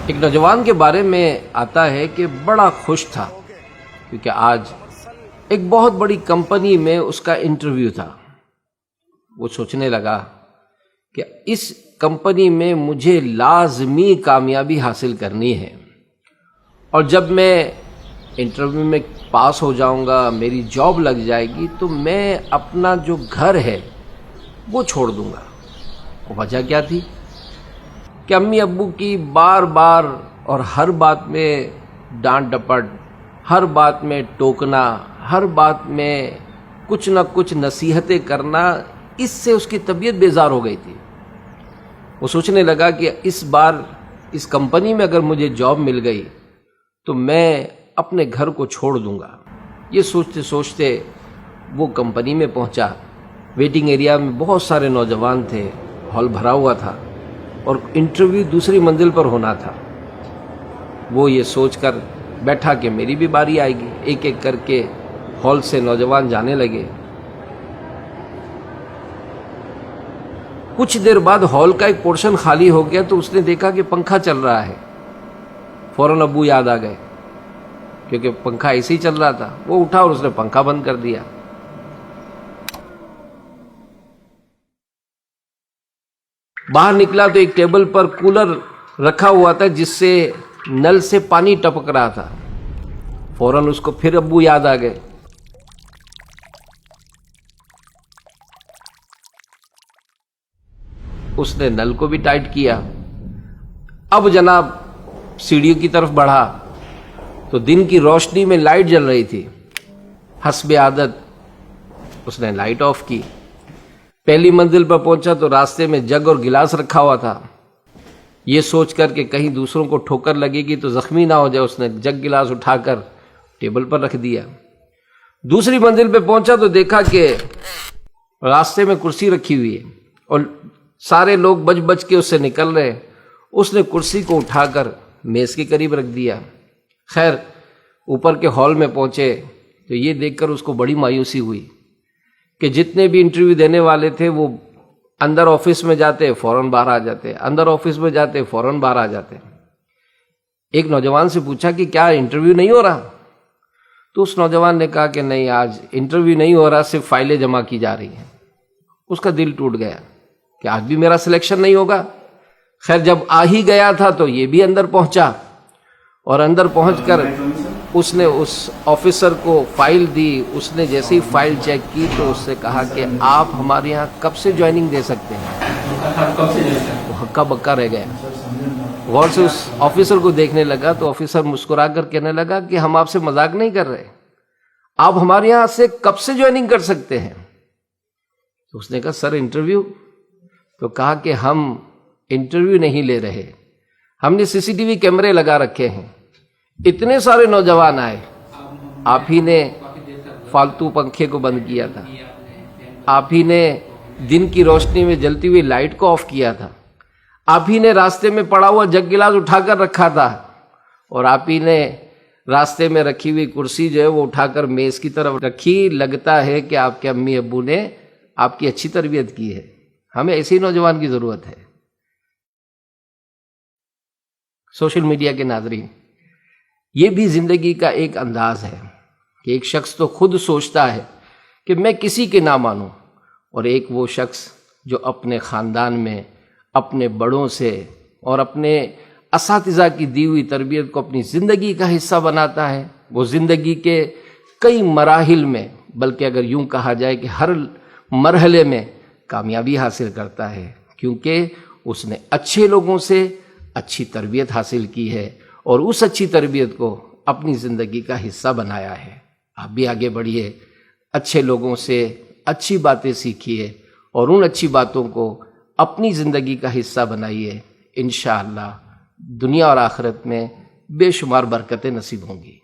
ایک نوجوان کے بارے میں آتا ہے کہ بڑا خوش تھا کیونکہ آج ایک بہت بڑی کمپنی میں اس کا انٹرویو تھا۔ وہ سوچنے لگا کہ اس کمپنی میں مجھے لازمی کامیابی حاصل کرنی ہے، اور جب میں انٹرویو میں پاس ہو جاؤں گا، میری جاب لگ جائے گی، تو میں اپنا جو گھر ہے وہ چھوڑ دوں گا۔ وجہ کیا تھی کہ امی ابو کی بار بار اور ہر بات میں ڈانٹ ڈپٹ، ہر بات میں ٹوکنا، ہر بات میں کچھ نہ کچھ نصیحتیں کرنا، اس سے اس کی طبیعت بیزار ہو گئی تھی۔ وہ سوچنے لگا کہ اس بار اس کمپنی میں اگر مجھے جاب مل گئی تو میں اپنے گھر کو چھوڑ دوں گا۔ یہ سوچتے سوچتے وہ کمپنی میں پہنچا۔ ویٹنگ ایریا میں بہت سارے نوجوان تھے، ہال بھرا ہوا تھا اور انٹرویو دوسری منزل پر ہونا تھا۔ وہ یہ سوچ کر بیٹھا کہ میری بھی باری آئے گی۔ ایک ایک کر کے ہال سے نوجوان جانے لگے۔ کچھ دیر بعد ہال کا ایک پورشن خالی ہو گیا تو اس نے دیکھا کہ پنکھا چل رہا ہے۔ فوراً ابو یاد آ گئے کیونکہ پنکھا ایسے ہی چل رہا تھا۔ وہ اٹھا اور اس نے پنکھا بند کر دیا۔ باہر نکلا تو ایک ٹیبل پر کولر رکھا ہوا تھا جس سے نل سے پانی ٹپک رہا تھا۔ فوراً اس کو پھر ابو یاد آ گئے۔ اس نے نل کو بھی ٹائٹ کیا۔ اب جناب سیڑھیوں کی طرف بڑھا تو دن کی روشنی میں لائٹ جل رہی تھی۔ حسب عادت اس نے لائٹ آف کی۔ پہلی منزل پر پہنچا تو راستے میں جگ اور گلاس رکھا ہوا تھا۔ یہ سوچ کر کہ کہیں دوسروں کو ٹھوکر لگے گی تو زخمی نہ ہو جائے، اس نے جگ گلاس اٹھا کر ٹیبل پر رکھ دیا۔ دوسری منزل پہ پہنچا تو دیکھا کہ راستے میں کرسی رکھی ہوئی ہے اور سارے لوگ بج بج کے اس سے نکل رہے۔ اس نے کرسی کو اٹھا کر میز کے قریب رکھ دیا۔ خیر اوپر کے ہال میں پہنچے تو یہ دیکھ کر اس کو بڑی مایوسی ہوئی کہ جتنے بھی انٹرویو دینے والے تھے وہ اندر آفس میں جاتے فوراً باہر آ جاتے، اندر آفس میں جاتے فوراً باہر آ جاتے۔ ایک نوجوان سے پوچھا کہ کیا انٹرویو نہیں ہو رہا؟ تو اس نوجوان نے کہا کہ نہیں، آج انٹرویو نہیں ہو رہا، صرف فائلیں جمع کی جا رہی ہیں۔ اس کا دل ٹوٹ گیا کہ آج بھی میرا سلیکشن نہیں ہوگا۔ خیر جب آ ہی گیا تھا تو یہ بھی اندر پہنچا، اور اندر پہنچ کر اس نے اس آفیسر کو فائل دی۔ اس نے جیسے ہی فائل چیک کی تو اس سے کہا کہ آپ ہمارے یہاں کب سے جوائننگ دے سکتے ہیں؟ وہ ہکا بکا رہ گیا۔ غور سے اس آفیسر کو دیکھنے لگا تو آفیسر مسکرا کر کہنے لگا کہ ہم آپ سے مذاق نہیں کر رہے، آپ ہمارے یہاں سے کب سے جوائننگ کر سکتے ہیں؟ تو اس نے کہا سر انٹرویو؟ تو کہا کہ ہم انٹرویو نہیں لے رہے، ہم نے سی سی ٹی وی کیمرے لگا رکھے ہیں۔ اتنے سارے نوجوان آئے، آپ ہی نے فالتو پنکھے کو بند کیا تھا، آپ ہی نے دن کی روشنی میں جلتی ہوئی لائٹ کو آف کیا تھا، آپ ہی نے راستے میں پڑا ہوا جگ گلاس اٹھا کر رکھا تھا، اور آپ ہی نے راستے میں رکھی ہوئی کرسی جو ہے وہ اٹھا کر میز کی طرف رکھی۔ لگتا ہے کہ آپ کے امی ابو نے آپ کی اچھی تربیت کی ہے۔ ہمیں ایسے ہی نوجوان کی ضرورت ہے۔ سوشل میڈیا کے ناظرین، یہ بھی زندگی کا ایک انداز ہے کہ ایک شخص تو خود سوچتا ہے کہ میں کسی کے نہ مانوں، اور ایک وہ شخص جو اپنے خاندان میں اپنے بڑوں سے اور اپنے اساتذہ کی دی ہوئی تربیت کو اپنی زندگی کا حصہ بناتا ہے۔ وہ زندگی کے کئی مراحل میں، بلکہ اگر یوں کہا جائے کہ ہر مرحلے میں کامیابی حاصل کرتا ہے، کیونکہ اس نے اچھے لوگوں سے اچھی تربیت حاصل کی ہے اور اس اچھی تربیت کو اپنی زندگی کا حصہ بنایا ہے۔ آپ بھی آگے بڑھیے، اچھے لوگوں سے اچھی باتیں سیکھیے اور ان اچھی باتوں کو اپنی زندگی کا حصہ بنائیے۔ انشاءاللہ دنیا اور آخرت میں بے شمار برکتیں نصیب ہوں گی۔